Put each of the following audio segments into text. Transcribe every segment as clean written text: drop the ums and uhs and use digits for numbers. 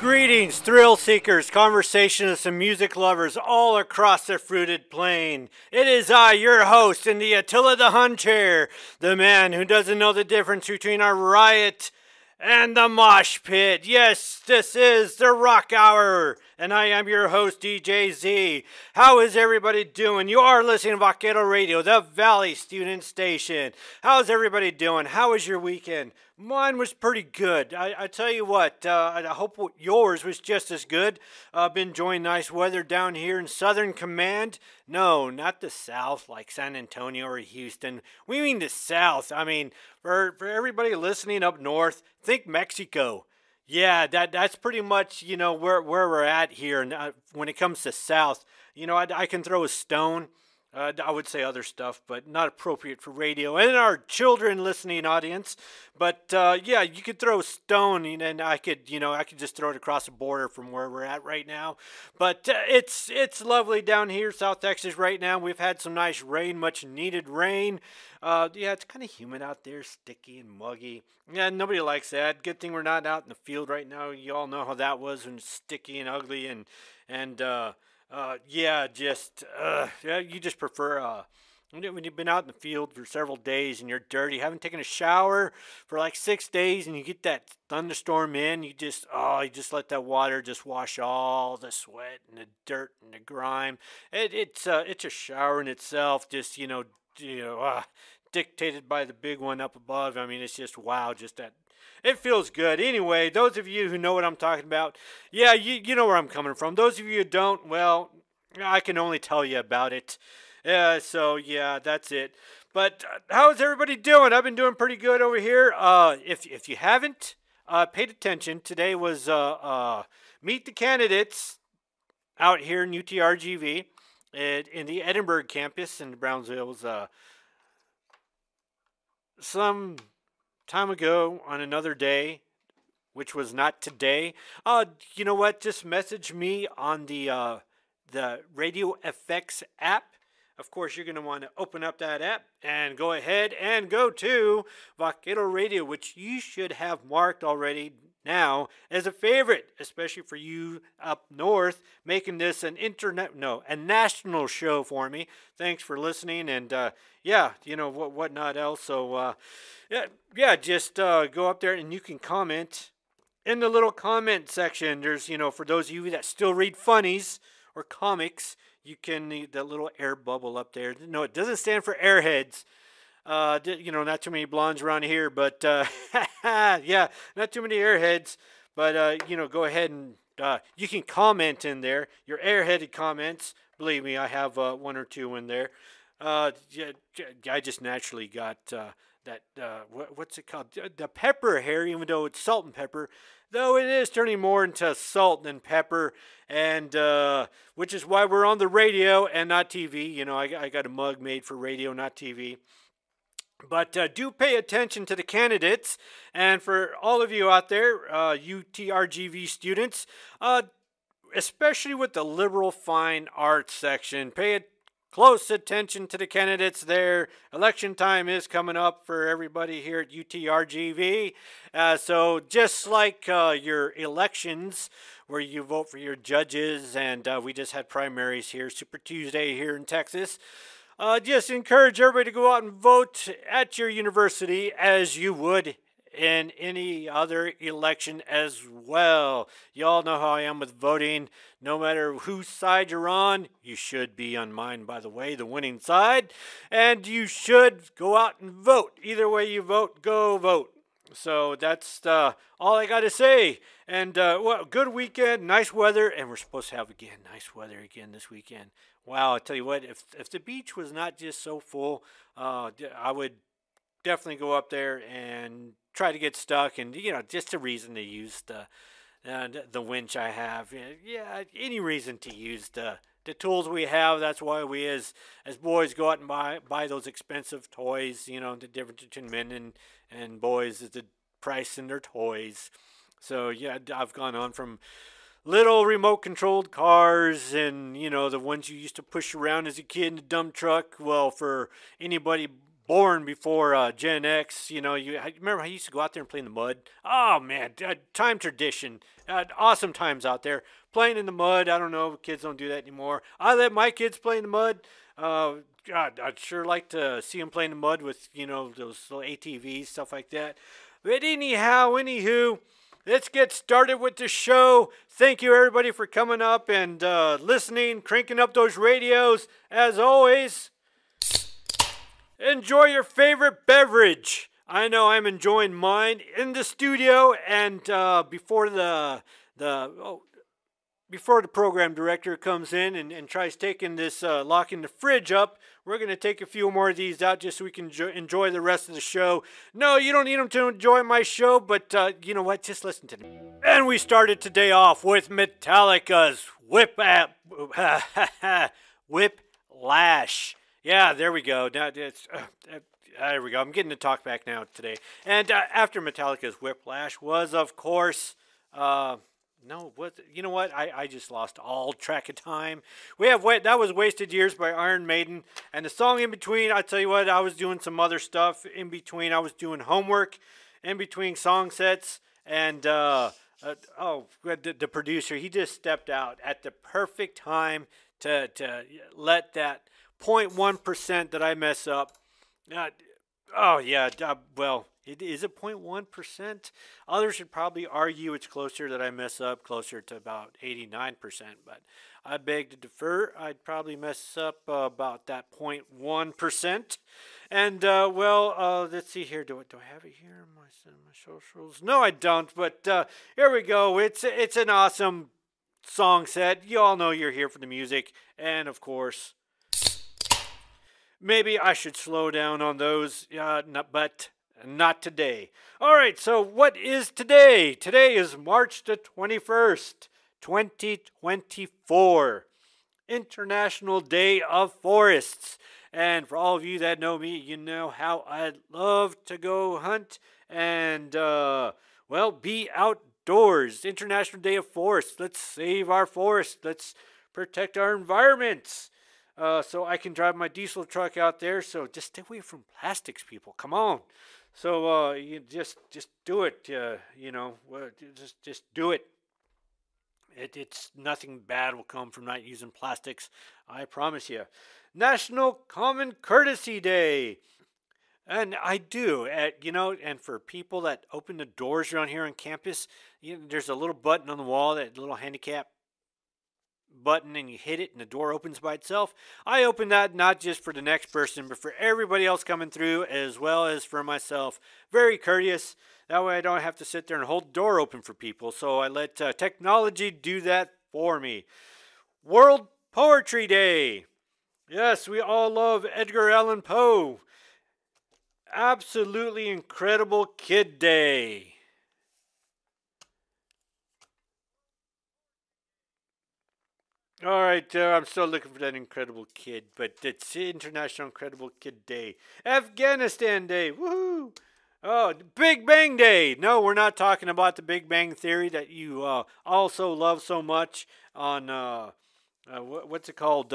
Greetings, thrill seekers, conversationists, and music lovers all across the fruited plain. It is I, your host, in the Attila the Hun chair, the man who doesn't know the difference between a riot and the mosh pit. Yes, this is the Rock Hour, and I am your host, DJ Z. How is everybody doing? You are listening to Vaquero Radio, the Valley Student Station. How's everybody doing? How was your weekend? Mine was pretty good. I tell you what, I hope yours was just as good. Been enjoying nice weather down here in Southern Command. No, not the South like San Antonio or Houston. We mean the South. I mean, for everybody listening up north, think Mexico. Yeah, that's pretty much, you know, where we're at here. And when it comes to South, you know, I can throw a stone. I would say other stuff, but not appropriate for radio and our children listening audience. But yeah, you could throw a stone, and I could just throw it across the border from where we're at right now. But it's lovely down here, South Texas, right now. We've had some nice rain, much needed rain. Yeah, it's kind of humid out there, sticky and muggy. Yeah, nobody likes that. Good thing we're not out in the field right now. You all know how that was, when it's sticky and ugly yeah, you just prefer, when you've been out in the field for several days and you're dirty, haven't taken a shower for like 6 days, and you get that thunderstorm in, you just let that water just wash all the sweat and the dirt and the grime. It's a shower in itself, just, dictated by the big one up above. I mean, it's just, wow, just that. It feels good. Anyway, those of you who know what I'm talking about, yeah, you know where I'm coming from. Those of you who don't, well, I can only tell you about it. So, yeah, that's it. But how's everybody doing? I've been doing pretty good over here. If you haven't paid attention, today was Meet the Candidates out here in UTRGV in the Edinburgh campus in Brownsville. It was some time ago on another day, which was not today. You know what? Just message me on the Radio FX app. Of course, you're going to want to open up that app and go ahead and go to Vaquero Radio, which you should have marked already now as a favorite, especially for you up north, making this a national show for me. Thanks for listening, and yeah, you know what not else. So just go up there and you can comment in the little comment section. There's, for those of you that still read funnies or comics, you can the little air bubble up there. No, it doesn't stand for airheads. Not too many blondes around here, but yeah, not too many airheads. But go ahead and you can comment in there. Your airheaded comments. Believe me, I have one or two in there. I just naturally got what's it called? The pepper hair, even though it's salt and pepper. Though it is turning more into salt than pepper, and which is why we're on the radio and not TV. I got a mug made for radio, not TV. But do pay attention to the candidates, and for all of you out there, UTRGV students, especially with the liberal fine arts section, pay close attention to the candidates there. Election time is coming up for everybody here at UTRGV. So just like your elections, where you vote for your judges, and we just had primaries here, Super Tuesday here in Texas. Just encourage everybody to go out and vote at your university as you would in any other election as well. Y'all know how I am with voting. No matter whose side you're on, you should be on mine, by the way, the winning side. And you should go out and vote. Either way you vote, go vote. So that's all I got to say. And good weekend, nice weather, and we're supposed to have nice weather again this weekend. Wow, I tell you what, if the beach was not just so full, I would definitely go up there and try to get stuck, and just a reason to use the winch I have. Yeah, any reason to use the tools we have. That's why we as boys go out and buy those expensive toys. The difference between men and boys is the price in their toys. So yeah, I've gone on from little remote controlled cars and the ones you used to push around as a kid in a dump truck. Well, for anybody born before Gen X. You know, you remember how you used to go out there and play in the mud? Oh man, time tradition. Awesome times out there playing in the mud. I don't know, kids don't do that anymore. I let my kids play in the mud. God, I'd sure like to see them play in the mud with those little ATVs, stuff like that. But anyhow, anywho. Let's get started with the show. Thank you, everybody, for coming up and listening, cranking up those radios. As always, enjoy your favorite beverage. I know I'm enjoying mine in the studio, and before the program director comes in and tries taking this locking the fridge up, we're going to take a few more of these out just so we can enjoy the rest of the show. No, you don't need them to enjoy my show, but you know what? Just listen to them. And we started today off with Metallica's Whiplash. Yeah, there we go. Now there we go. I'm getting to talk back now today. And after Metallica's Whiplash was, of course, no, what? You know what? I just lost all track of time. That was Wasted Years by Iron Maiden, and the song in between. I tell you what, I was doing some other stuff in between. I was doing homework in between song sets, and the producer, he just stepped out at the perfect time to let that 0.1% that I mess up. Well. Is it 0.1%? Others would probably argue it's closer that I mess up, closer to about 89%. But I beg to defer. I'd probably mess up about that 0.1%. And, let's see here. Do I have it here in my socials? No, I don't. But here we go. It's an awesome song set. You all know you're here for the music. And, of course, maybe I should slow down on those. But not today. All right, so what is today? Today is March the 21st, 2024. International Day of Forests. And for all of you that know me, you know how I love to go hunt and, be outdoors. International Day of Forests. Let's save our forests. Let's protect our environments. So I can drive my diesel truck out there. So just stay away from plastics, people. Come on. So you just do it. Just do it. It's nothing bad will come from not using plastics. I promise you. National Common Courtesy Day. And I do, and for people that open the doors around here on campus, there's a little button on the wall, that little handicap button, and you hit it and the door opens by itself. I open that not just for the next person, but for everybody else coming through, as well as for myself. Very courteous. That way I don't have to sit there and hold the door open for people. So I let technology do that for me. World Poetry Day. Yes, we all love Edgar Allan Poe. Absolutely incredible Kid Day. All right, I'm still looking for that incredible kid, but it's International Incredible Kid Day. Afghanistan Day, woohoo! Oh, Big Bang Day. No, we're not talking about the Big Bang Theory that you also love so much on, what's it called,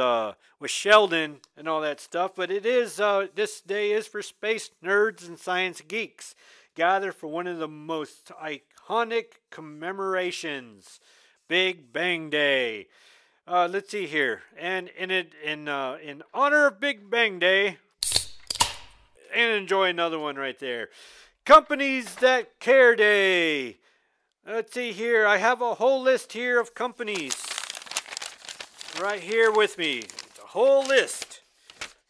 with Sheldon and all that stuff. But it is, this day is for space nerds and science geeks. Gather for one of the most iconic commemorations, Big Bang Day. Let's see here, and in honor of Big Bang Day, and enjoy another one right there. Companies That Care Day. Let's see here. I have a whole list here of companies right here with me. It's a whole list.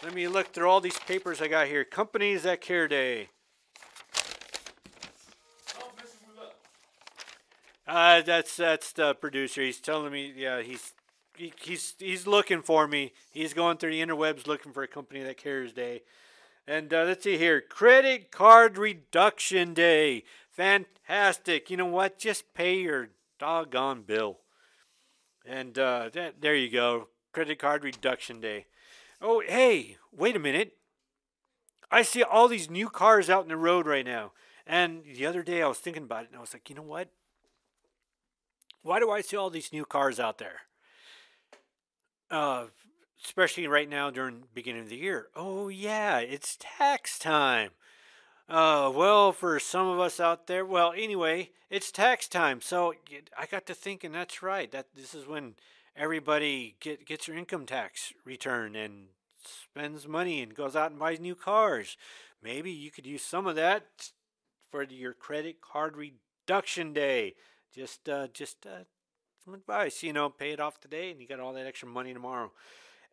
Let me look through all these papers I got here. Companies That Care Day. That's the producer. He's telling me, yeah, he's looking for me. He's going through the interwebs looking for a company that cares day. And let's see here. Credit Card Reduction Day. Fantastic. You know what? Just pay your doggone bill. And there you go. Credit Card Reduction Day. Oh, hey, wait a minute. I see all these new cars out in the road right now. And the other day I was thinking about it, and I was like, you know what? Why do I see all these new cars out there? especially right now during the beginning of the year. Oh yeah, it's tax time. Well, for some of us out there, well, anyway, it's tax time. So I got to thinking, that's right. That this is when everybody gets their income tax return and spends money and goes out and buys new cars. Maybe you could use some of that for your credit card reduction day. Just some advice, pay it off today and you got all that extra money tomorrow.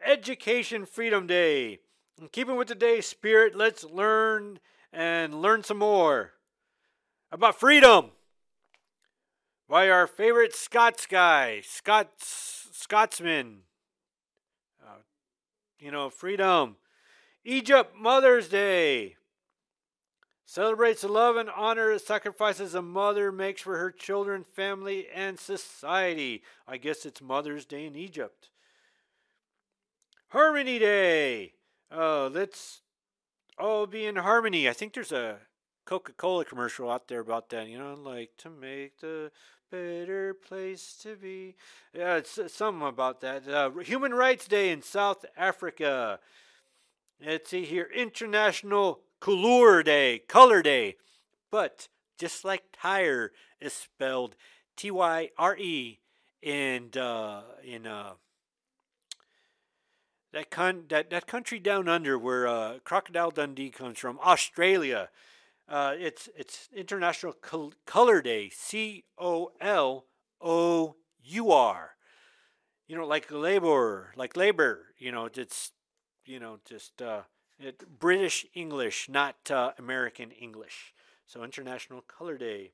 Education Freedom Day. In keeping with today's spirit, let's learn some more about freedom by our favorite Scotsman. Freedom. Egypt Mother's Day celebrates the love and honor the sacrifices a mother makes for her children, family, and society. I guess it's Mother's Day in Egypt. Harmony Day. Let's all be in harmony. I think there's a Coca-Cola commercial out there about that. Like to make the better place to be. Yeah, it's something about that. Human Rights Day in South Africa. Let's see here. International Color Day. But just like tire is spelled Tyre and in that country down under where Crocodile Dundee comes from, Australia. It's International Color Day, Colour. Like labor, it's just British English, not American English. So International Color Day.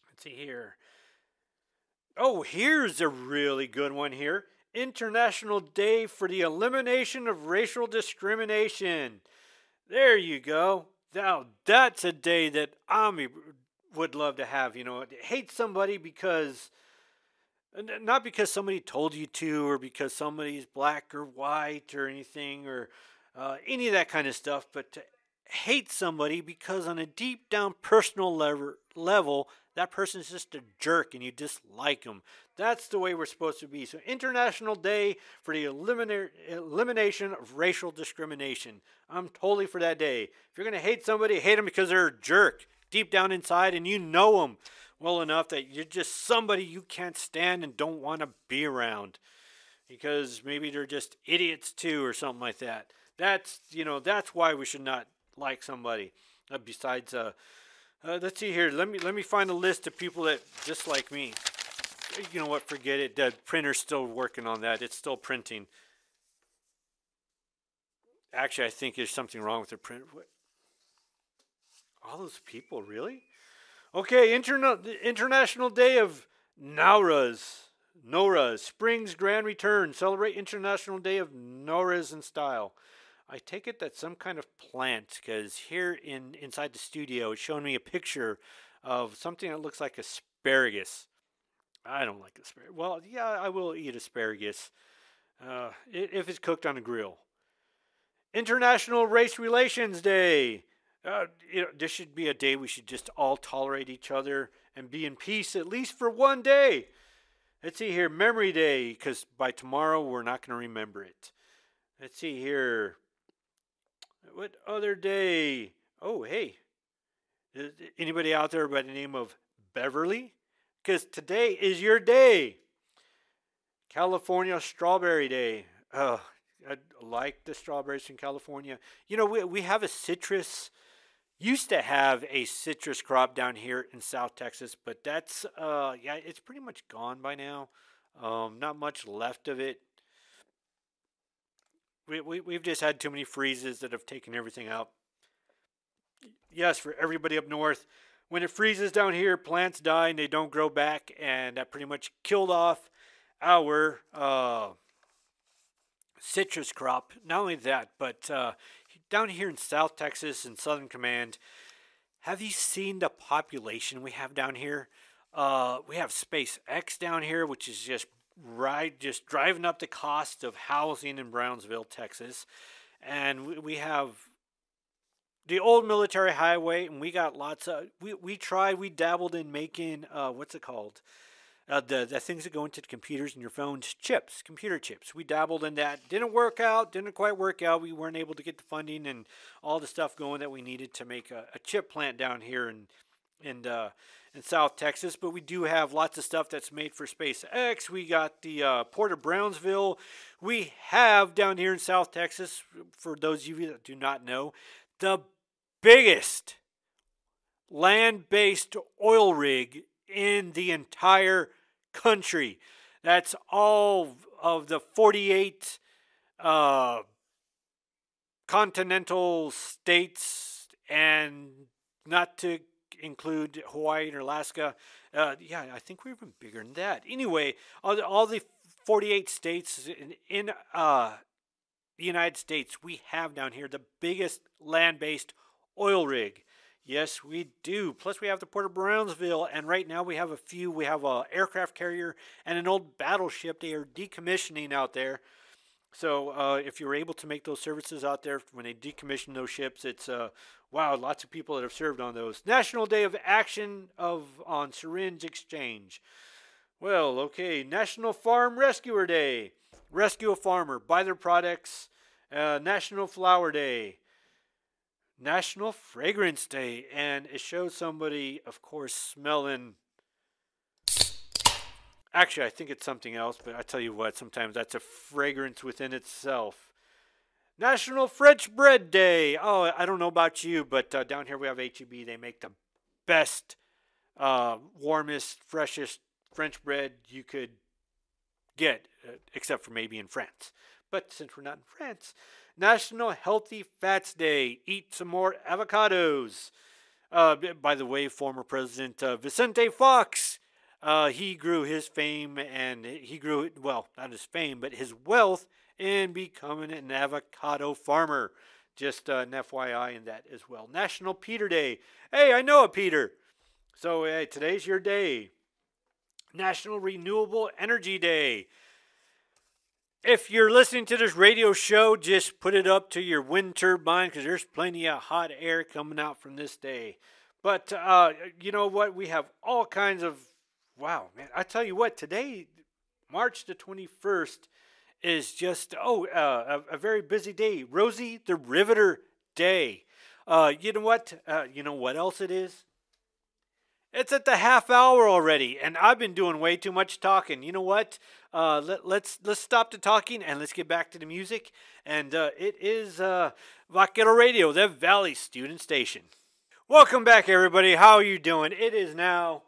Let's see here. Oh, here's a really good one here. International Day for the Elimination of Racial Discrimination. There you go. Now, that's a day that I would love to have. Hate somebody because, not because somebody told you to, or because somebody's black or white or anything, or any of that kind of stuff, but to hate somebody because on a deep down personal level, that person's just a jerk and you dislike them. That's the way we're supposed to be. So International Day for the Elimination of Racial Discrimination. I'm totally for that day. If you're going to hate somebody, hate them because they're a jerk deep down inside and you know them well enough that you're just somebody you can't stand and don't want to be around. Because maybe they're just idiots too or something like that. That's why we should not like somebody. Besides, let's see here. Let me find a list of people that just like me. You know what? Forget it. The printer's still working on that. It's still printing. Actually, I think there's something wrong with the print. What? All those people, really? Okay, International Day of Nowruz. Spring's Grand Return. Celebrate International Day of Nowruz in style. I take it that's some kind of plant, because here inside the studio, it's showing me a picture of something that looks like asparagus. I don't like asparagus. Well, yeah, I will eat asparagus if it's cooked on a grill. International Race Relations Day. This should be a day we should just all tolerate each other and be in peace at least for one day. Let's see here. Memory Day, because by tomorrow we're not going to remember it. Let's see here. What other day? Oh, hey. Anybody out there by the name of Beverly? Because today is your day. California Strawberry Day. I like the strawberries from California. We have a citrus. Used to have a citrus crop down here in South Texas, but that's it's pretty much gone by now. Not much left of it. We've just had too many freezes that have taken everything out. Yes, for everybody up north, when it freezes down here, plants die and they don't grow back, and that pretty much killed off our citrus crop. Not only that, but down here in South Texas and Southern Command, have you seen the population we have down here? We have SpaceX down here, which is just driving up the cost of housing in Brownsville, Texas. And we have the old military highway, and we got lots of, we dabbled in making, what's it called? the things that go into the computers and your phones, chips, computer chips. We dabbled in that. Didn't work out. Didn't quite work out. We weren't able to get the funding and all the stuff going that we needed to make a chip plant down here in South Texas. But we do have lots of stuff that's made for SpaceX. We got the Port of Brownsville. We have down here in South Texas, for those of you that do not know, the biggest land-based oil rig in the entire country. That's all of the 48 continental states, and not to include Hawaii and Alaska. Yeah, I think we're even bigger than that. Anyway, all the 48 states in the United States, we have down here the biggest land-based oil rig. Yes, we do. Plus, we have the Port of Brownsville, and right now we have a few. We have an aircraft carrier and an old battleship. They are decommissioning out there. So if you're able to make those services out there when they decommission those ships, it's wow, lots of people that have served on those. National Day of Action on Syringe Exchange. Well, okay. National Farm Rescuer Day. Rescue a farmer. Buy their products. National Flower Day. National Fragrance Day, and it shows somebody, of course, smelling. Actually, I think it's something else, but I tell you what, sometimes that's a fragrance within itself. National French Bread Day. Oh, I don't know about you, but down here we have H-E-B. They make the best, warmest, freshest French bread you could get, except for maybe in France. But since we're not in France, National Healthy Fats Day. Eat some more avocados. By the way, former President Vicente Fox, he grew his fame, and he grew, well, not his fame, but his wealth in becoming an avocado farmer. Just an FYI in that as well. National Peter Day. Hey, I know a Peter. So hey, today's your day. National Renewable Energy Day. If you're listening to this radio show, just put it up to your wind turbine, because there's plenty of hot air coming out from this day. But you know what? We have all kinds of, wow, man. I tell you what, today, March the 21st, is just, a very busy day. Rosie the Riveter Day. You know what? You know what else it is? It's at the half hour already, and I've been doing way too much talking. You know what? Let's stop the talking and let's get back to the music. And it is Vaquero Radio, the Valley Student Station. Welcome back, everybody. How are you doing? It is now,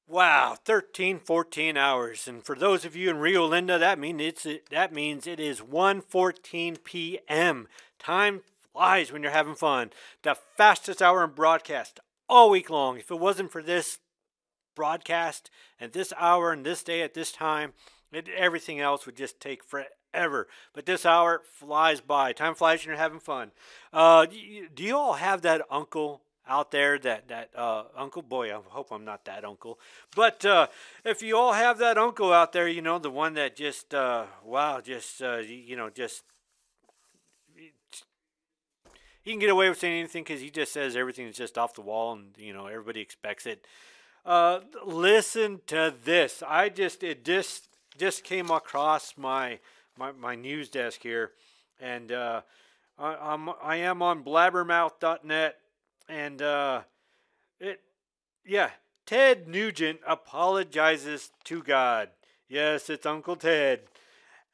wow, 14 hours. And for those of you in Rio Linda, that means it is 1:14 p.m. Time flies when you're having fun. The fastest hour in broadcast all week long. If it wasn't for this broadcast and this hour and this day at this time, everything else would just take forever. But this hour flies by. Time flies when you're having fun. Do you all have that uncle out there, that uncle? Boy, I hope I'm not that uncle. But if you all have that uncle out there, you know, the one that just, he can get away with saying anything because he just says everything is just off the wall, and you know everybody expects it. Listen to this. It just came across my news desk here, and I am on blabbermouth.net, and Ted Nugent apologizes to God. Yes, it's Uncle Ted.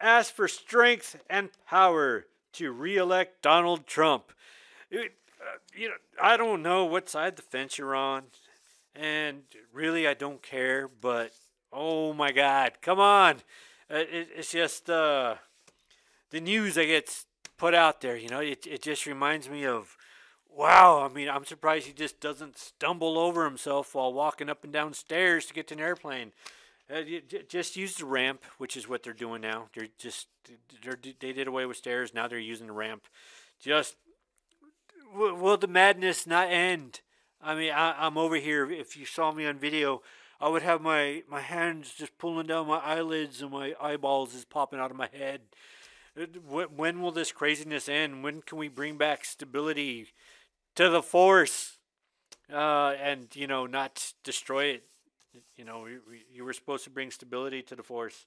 Asks for strength and power to re-elect Donald Trump. I don't know what side of the fence you're on, and really I don't care, but oh my God, come on. It's just the news that gets put out there, you know, it just reminds me of, wow, I mean, I'm surprised he just doesn't stumble over himself while walking up and down stairs to get to an airplane. Just use the ramp, which is what they're doing now. They did away with stairs, now they're using the ramp. Just, will the madness not end? I mean, I'm over here. If you saw me on video, I would have my hands just pulling down my eyelids and my eyeballs just popping out of my head. When will this craziness end? When can we bring back stability to the force? And, you know, not destroy it. You know, you were supposed to bring stability to the force.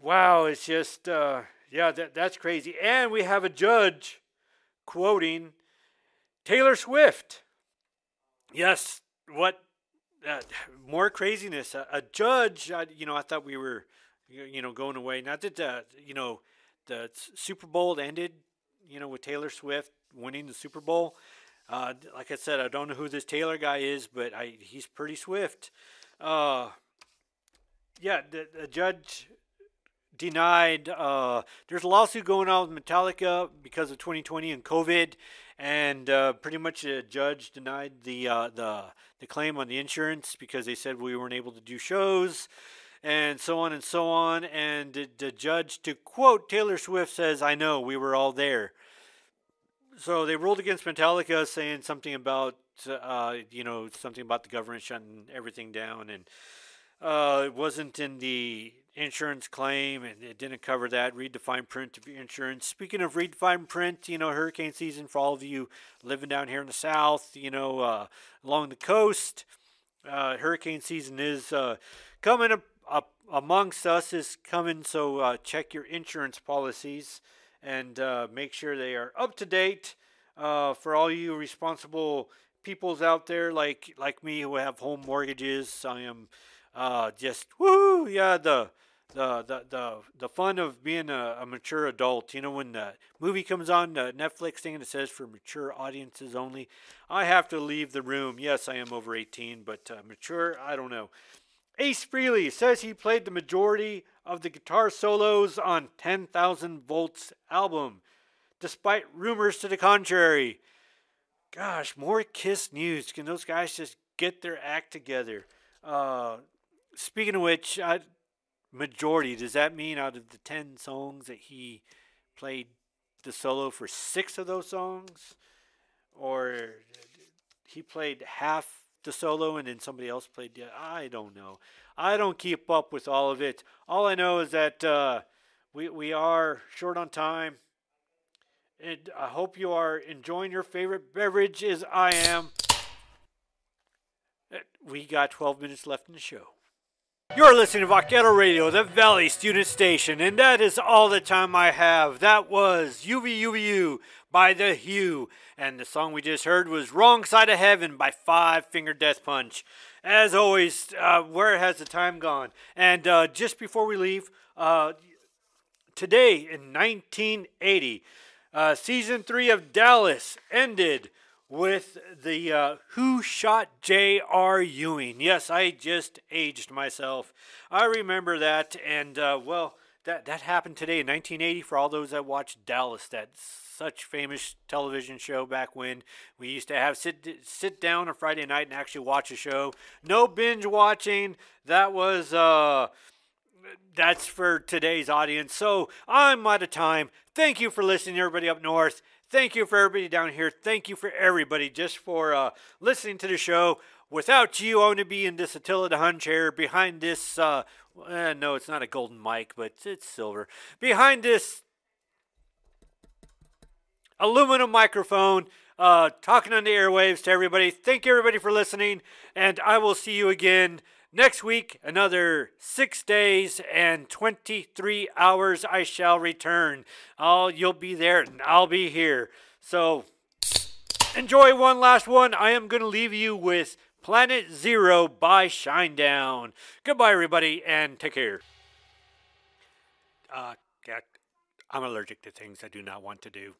Wow, it's just, yeah, that's crazy. And we have a judge quoting Taylor Swift. Yes, what uh, more craziness? A judge, I thought we were, going away. Not that, the Super Bowl ended, with Taylor Swift winning the Super Bowl. Like I said, I don't know who this Taylor guy is, but he's pretty swift. Uh, yeah, the judge denied. There's a lawsuit going on with Metallica because of 2020 and COVID, and pretty much the judge denied the claim on the insurance because they said we weren't able to do shows, and so on and so on. And the judge, to quote Taylor Swift, says, "I know we were all there." So they ruled against Metallica, saying something about something about the government shutting everything down, and it wasn't in the insurance claim, and it didn't cover that. Read the fine print of your insurance. Speaking of read the fine print, hurricane season for all of you living down here in the south, along the coast. Hurricane season is coming up amongst us, is coming, so check your insurance policies and make sure they are up to date. For all you responsible peoples out there like me who have home mortgages, I am just woo, yeah, the fun of being a mature adult. When the movie comes on the Netflix thing and it says for mature audiences only, I have to leave the room. Yes, I am over 18, but mature, I don't know. Ace Frehley says he played the majority of the guitar solos on 10,000 Volts album, despite rumors to the contrary. Gosh, more Kiss news. Can those guys just get their act together? Speaking of which, majority, does that mean out of the 10 songs that he played the solo for 6 of those songs? Or he played half the solo and then somebody else played the, I don't know. I don't keep up with all of it. All I know is that we are short on time. And I hope you are enjoying your favorite beverage as I am. We got 12 minutes left in the show. You're listening to Vaquero Radio, the Valley Student Station, and that is all the time I have. That was UVUVU by The Hue, and the song we just heard was Wrong Side of Heaven by Five Finger Death Punch. As always, where has the time gone? And just before we leave, today in 1980, Season 3 of Dallas ended with the Who Shot J.R. Ewing. Yes, I just aged myself. I remember that, and that happened today in 1980 for all those that watched Dallas, that such famous television show back when we used to have sit down on Friday night and actually watch a show. No binge watching. That was that's for today's audience. So I'm out of time. Thank you for listening, everybody up north. Thank you for everybody down here. Thank you for everybody just for listening to the show. Without you, I would be in this Attila the Hun chair behind this, no, it's not a golden mic, but it's silver. Behind this aluminum microphone, talking on the airwaves to everybody. Thank you, everybody, for listening, and I will see you again next week. Another 6 days and 23 hours I shall return. You'll be there and I'll be here. So enjoy one last one. I am going to leave you with Planet Zero by Shinedown. Goodbye, everybody, and take care. I'm allergic to things I do not want to do.